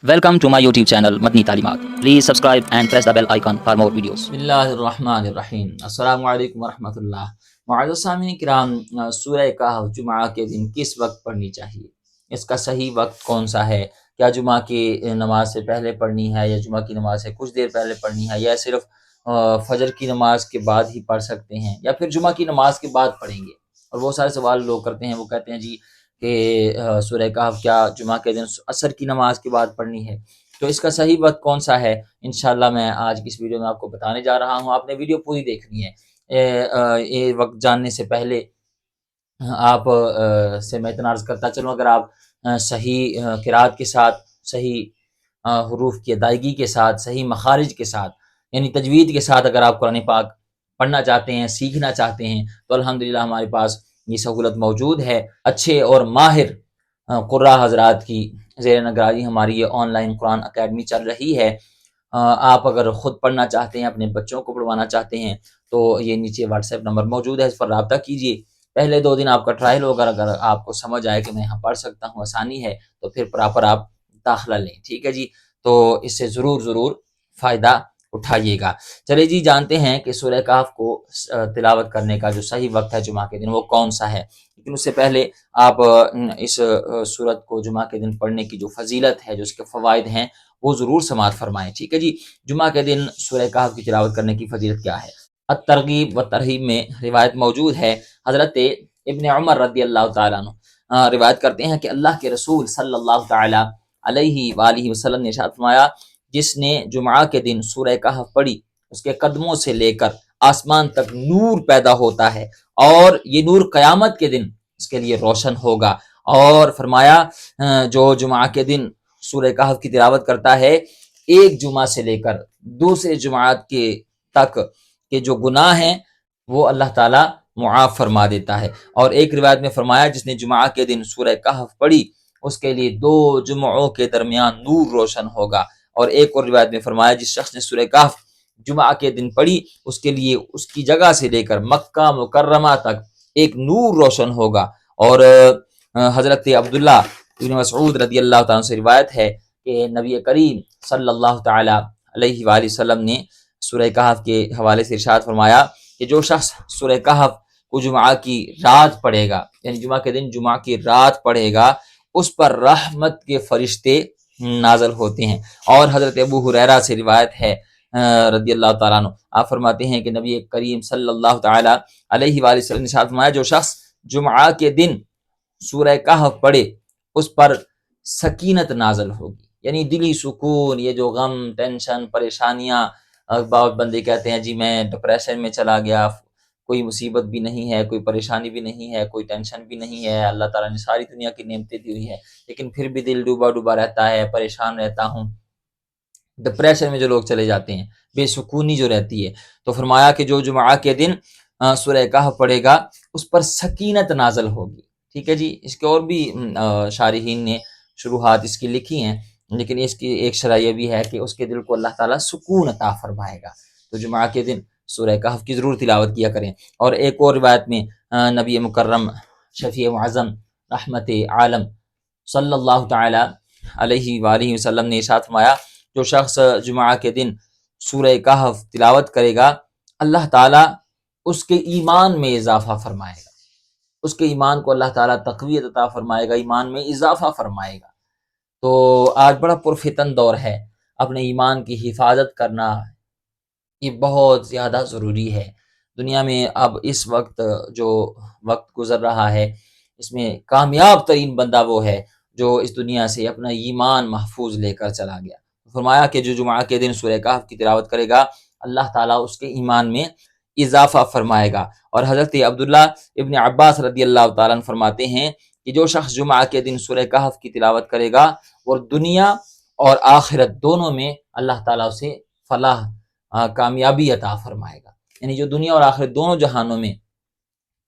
Welcome to my YouTube channel Madni Talimat. Please subscribe and press the bell icon for more videos. بسم اللہ الرحمن الرحیم۔ السلام علیکم ورحمۃ اللہ۔ معزز سامعین کرام، سورہ کہف جمعہ کے دن کس وقت پڑھنی چاہیے؟ اس کا صحیح وقت کون سا ہے؟ کیا جمعہ کی نماز سے پہلے پڑھنی ہے یا جمعہ کی نماز سے کچھ دیر پہلے پڑھنی ہے یا صرف فجر کی نماز کے بعد ہی پڑھ سکتے ہیں یا پھر جمعہ کی نماز کے بعد پڑھیں گے؟ اور بہت سارے سوال لوگ کرتے ہیں، وہ کہتے ہیں جی کہ سورہ کہف کیا جمعہ کے دن عصر کی نماز کے بعد پڑھنی ہے؟ تو اس کا صحیح وقت کون سا ہے، انشاءاللہ میں آج کی اس ویڈیو میں آپ کو بتانے جا رہا ہوں۔ آپ نے ویڈیو پوری دیکھنی ہے۔ یہ وقت جاننے سے پہلے آپ سے میں اتنا عرض کرتا چلوں، اگر آپ صحیح قرات کے ساتھ، صحیح حروف کی ادائیگی کے ساتھ، صحیح مخارج کے ساتھ، یعنی تجوید کے ساتھ اگر آپ قرآن پاک پڑھنا چاہتے ہیں، سیکھنا چاہتے ہیں، تو الحمدللہ ہمارے پاس یہ سہولت موجود ہے۔ اچھے اور ماہر قراء حضرات کی زیر نگرانی ہماری یہ آن لائن قرآن اکیڈمی چل رہی ہے۔ آپ اگر خود پڑھنا چاہتے ہیں، اپنے بچوں کو پڑھوانا چاہتے ہیں، تو یہ نیچے واٹس ایپ نمبر موجود ہے، اس پر رابطہ کیجیے۔ پہلے 2 دن آپ کا ٹرائل ہوگا، اگر آپ کو سمجھ آئے کہ میں یہاں پڑھ سکتا ہوں، آسانی ہے، تو پھر پراپر آپ داخلہ لیں، ٹھیک ہے جی؟ تو اس سے ضرور فائدہ اٹھائیے گا۔ چلے جی، جانتے ہیں کہ سورہ کہف کو تلاوت کرنے کا جو صحیح وقت ہے جمعہ کے دن وہ کون سا ہے، لیکن اس سے پہلے آپ اس سورت کو جمعہ کے دن پڑھنے کی جو فضیلت ہے، جو اس کے فوائد ہیں، وہ ضرور سماعت فرمائیں، ٹھیک ہے جی؟ جمعہ کے دن سورہ کہف کی تلاوت کرنے کی فضیلت کیا ہے؟ الترغیب و ترہیب میں روایت موجود ہے، حضرت ابن عمر رضی اللہ تعالیٰ عنہ روایت کرتے ہیں کہ اللہ کے رسول صلی اللہ تعالیٰ علیہ وآلہ وسلم نے ارشاد فرمایا، جس نے جمعہ کے دن سورہ کہف پڑھی، اس کے قدموں سے لے کر آسمان تک نور پیدا ہوتا ہے، اور یہ نور قیامت کے دن اس کے لیے روشن ہوگا۔ اور فرمایا جو جمعہ کے دن سورہ کہف کی تلاوت کرتا ہے، ایک جمعہ سے لے کر دوسرے جمعات کے تک کے جو گناہ ہیں وہ اللہ تعالیٰ معاف فرما دیتا ہے۔ اور ایک روایت میں فرمایا، جس نے جمعہ کے دن سورہ کہف پڑھی، اس کے لیے 2 جمعوں کے درمیان نور روشن ہوگا۔ اور ایک اور روایت میں فرمایا، جس شخص نے سورہ کہف جمعہ کے دن پڑھی، اس کے لیے اس کی جگہ سے لے کر مکہ مکرمہ تک ایک نور روشن ہوگا۔ اور حضرت عبداللہ ابن مسعود رضی اللہ تعالیٰ سے روایت ہے کہ نبی کریم صلی اللہ تعالیٰ علیہ وآلہ وسلم نے سورہ کہف کے حوالے سے ارشاد فرمایا کہ جو شخص سورہ کہف کو جمعہ کی رات پڑھے گا، یعنی جمعہ کے دن جمعہ کی رات پڑھے گا، اس پر رحمت کے فرشتے نازل ہوتے ہیں۔ اور حضرت ابو ہریرہ سے روایت ہے رضی اللہ تعالیٰ عنہ، آپ فرماتے ہیں کہ نبی کریم صلی اللہ تعالیٰ علیہ وآلہ وسلم نے ارشاد فرمایا، جو شخص جمعہ کے دن سورہ کہف پڑھے، اس پر سکینت نازل ہوگی، یعنی دلی سکون۔ یہ جو غم، ٹینشن، پریشانیاں، بہت بندے کہتے ہیں جی میں ڈپریشن میں چلا گیا، کوئی مصیبت بھی نہیں ہے، کوئی پریشانی بھی نہیں ہے، کوئی ٹینشن بھی نہیں ہے، اللہ تعالیٰ نے ساری دنیا کی نعمتیں دی ہوئی ہیں، لیکن پھر بھی دل ڈوبا رہتا ہے، پریشان رہتا ہوں۔ ڈپریشن میں جو لوگ چلے جاتے ہیں، بے سکونی جو رہتی ہے، تو فرمایا کہ جو جمعہ کے دن سورہ کہف پڑھے گا، اس پر سکینت نازل ہوگی، ٹھیک ہے جی؟ اس کے اور بھی شارحین نے شروحات اس کی لکھی ہیں، لیکن اس کی ایک شرح یہ بھی ہے کہ اس کے دل کو اللہ تعالیٰ سکون عطا فرمائے گا۔ تو جمعہ کے دن سورہ کہف کی ضرور تلاوت کیا کریں۔ اور ایک اور روایت میں نبی مکرم شفیع معظم رحمت عالم صلی اللہ تعالیٰ علیہ وآلہ وسلم نے ارشاد فرمایا، جو شخص جمعہ کے دن سورہ کہف تلاوت کرے گا، اللہ تعالیٰ اس کے ایمان میں اضافہ فرمائے گا، اس کے ایمان کو اللہ تعالیٰ تقویت عطا فرمائے گا، ایمان میں اضافہ فرمائے گا۔ تو آج بڑا پرفتن دور ہے، اپنے ایمان کی حفاظت کرنا یہ بہت زیادہ ضروری ہے۔ دنیا میں اب اس وقت جو وقت گزر رہا ہے، اس میں کامیاب ترین بندہ وہ ہے جو اس دنیا سے اپنا ایمان محفوظ لے کر چلا گیا۔ فرمایا کہ جو جمعہ کے دن سورہ کہف کی تلاوت کرے گا، اللہ تعالیٰ اس کے ایمان میں اضافہ فرمائے گا۔ اور حضرت عبداللہ ابن عباس رضی اللہ تعالیٰ عنہ فرماتے ہیں کہ جو شخص جمعہ کے دن سورہ کہف کی تلاوت کرے گا، اور دنیا اور آخرت دونوں میں اللہ تعالیٰ اسے فلاح، کامیابی عطا فرمائے گا۔ یعنی جو دنیا اور آخرت دونوں جہانوں میں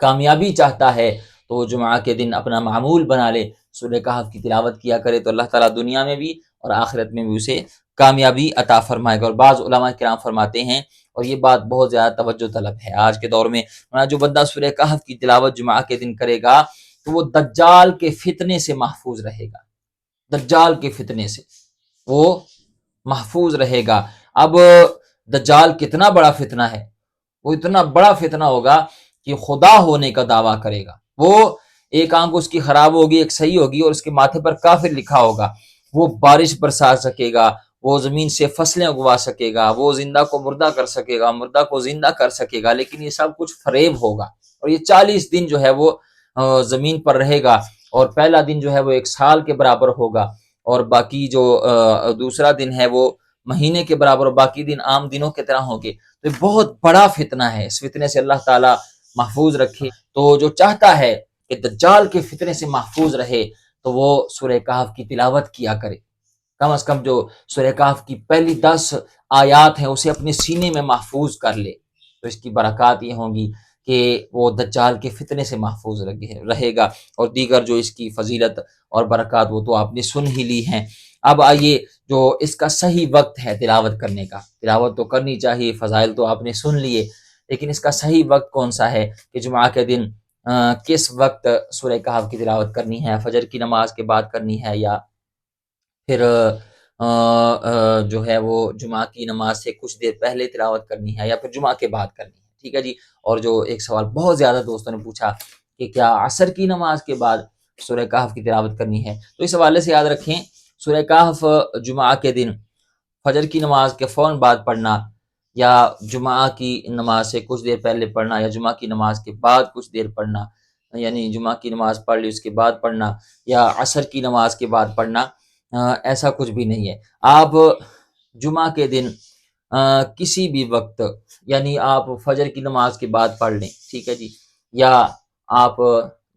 کامیابی چاہتا ہے، تو وہ جمعہ کے دن اپنا معمول بنا لے، سورہ کہف کی تلاوت کیا کرے، تو اللہ تعالیٰ دنیا میں بھی اور آخرت میں بھی اسے کامیابی عطا فرمائے گا۔ اور بعض علماء کرام فرماتے ہیں، اور یہ بات بہت زیادہ توجہ طلب ہے آج کے دور میں، جو بندہ سورہ کہف کی تلاوت جمعہ کے دن کرے گا، تو وہ دجال کے فتنے سے محفوظ رہے گا، دجال کے فتنے سے۔ وہ محفوظ رہے گا۔ اب دجال کتنا بڑا فتنہ ہے، وہ اتنا بڑا فتنہ ہوگا کہ خدا ہونے کا دعویٰ کرے گا۔ وہ ایک آنکھ اس کی خراب ہوگی، ایک صحیح ہوگی، اور اس کے ماتھے پر کافر لکھا ہوگا۔ وہ بارش برسا سکے گا، وہ زمین سے فصلیں اگوا سکے گا، وہ زندہ کو مردہ کر سکے گا، مردہ کو زندہ کر سکے گا، لیکن یہ سب کچھ فریب ہوگا۔ اور یہ 40 دن جو ہے وہ زمین پر رہے گا، اور پہلا دن جو ہے وہ 1 سال کے برابر ہوگا، اور باقی جو دوسرا دن ہے وہ مہینے کے برابر، اور باقی دن عام دنوں کی طرح ہوں گے۔ تو یہ بہت بڑا فتنہ ہے، اس فتنے سے اللہ تعالیٰ محفوظ رکھے۔ تو جو چاہتا ہے کہ دجال کے فتنے سے محفوظ رہے تو وہ سورہ کہف کی تلاوت کیا کرے، کم از کم جو سورہ کہف کی پہلی 10 آیات ہیں اسے اپنے سینے میں محفوظ کر لے، تو اس کی برکات یہ ہوں گی کہ وہ دجال کے فتنے سے محفوظ رہے گا۔ اور دیگر جو اس کی فضیلت اور برکات وہ تو آپ نے سن ہی لی ہیں۔ اب آئیے جو اس کا صحیح وقت ہے تلاوت کرنے کا، تلاوت تو کرنی چاہیے، فضائل تو آپ نے سن لیے، لیکن اس کا صحیح وقت کون سا ہے کہ جمعہ کے دن کس وقت سورہ کہف کی تلاوت کرنی ہے؟ فجر کی نماز کے بعد کرنی ہے، یا پھر جو ہے وہ جمعہ کی نماز سے کچھ دیر پہلے تلاوت کرنی ہے، یا پھر جمعہ کے بعد کرنی ہے؟ ٹھیک ہے جی۔ اور جو ایک سوال بہت زیادہ دوستوں نے پوچھا کہ کیا عصر کی نماز کے بعد سورہ کہف کی تلاوت کرنی ہے؟ تو اس حوالے سے یاد رکھیں، سورہ کہف جمعہ کے دن فجر کی نماز کے فوراً بعد پڑھنا، یا جمعہ کی نماز سے کچھ دیر پہلے پڑھنا، یا جمعہ کی نماز کے بعد کچھ دیر پڑھنا، یعنی جمعہ کی نماز پڑھ لی اس کے بعد پڑھنا، یا عصر کی نماز کے بعد پڑھنا، ایسا کچھ بھی نہیں ہے۔ آپ جمعہ کے دن کسی بھی وقت، یعنی آپ فجر کی نماز کے بعد پڑھ لیں، ٹھیک ہے جی، یا آپ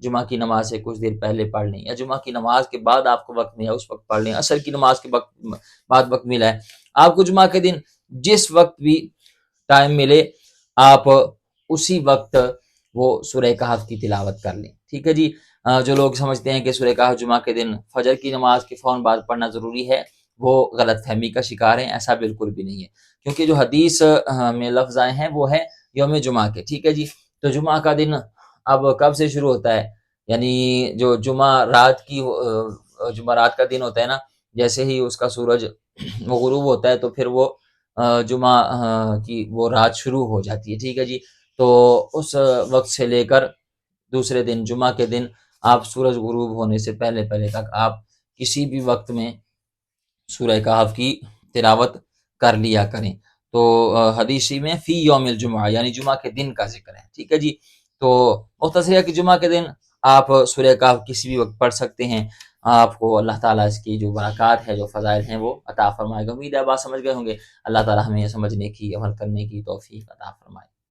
جمعہ کی نماز سے کچھ دیر پہلے پڑھ لیں، یا جمعہ کی نماز کے بعد آپ کو وقت ملا اس وقت پڑھ لیں، عصر کی نماز کے بعد وقت ملا ہے، آپ کو جمعہ کے دن جس وقت بھی ٹائم ملے آپ اسی وقت وہ سورہ کہف کی تلاوت کر لیں، ٹھیک ہے جی۔ جو لوگ سمجھتے ہیں کہ سورہ کہف جمعہ کے دن فجر کی نماز کے فوراً بعد پڑھنا ضروری ہے، وہ غلط فہمی کا شکار ہیں، ایسا بالکل بھی نہیں ہے، کیونکہ جو حدیث میں لفظ آئے ہیں وہ ہے یوم جمعہ کے، ٹھیک ہے جی۔ تو جمعہ کا دن اب کب سے شروع ہوتا ہے؟ یعنی جو جمعہ رات کا دن ہوتا ہے نا، جیسے ہی اس کا سورج وہ غروب ہوتا ہے تو پھر وہ جمعہ کی وہ رات شروع ہو جاتی ہے، ٹھیک ہے جی۔ تو اس وقت سے لے کر دوسرے دن جمعہ کے دن آپ سورج غروب ہونے سے پہلے تک آپ کسی بھی وقت میں سورہ کہف کی تلاوت کر لیا کریں۔ تو حدیثی میں فی یوم الجمعہ یعنی جمعہ کے دن کا ذکر ہے، ٹھیک ہے جی۔ تو مختصر ہے کہ جمعہ کے دن آپ سورہ کہف کسی بھی وقت پڑھ سکتے ہیں، آپ کو اللہ تعالیٰ اس کی جو برکات ہے، جو فضائل ہیں وہ عطا فرمائے گا۔ امید ہے بات سمجھ گئے ہوں گے۔ اللہ تعالیٰ ہمیں سمجھنے کی، عمل کرنے کی توفیق عطا فرمائے۔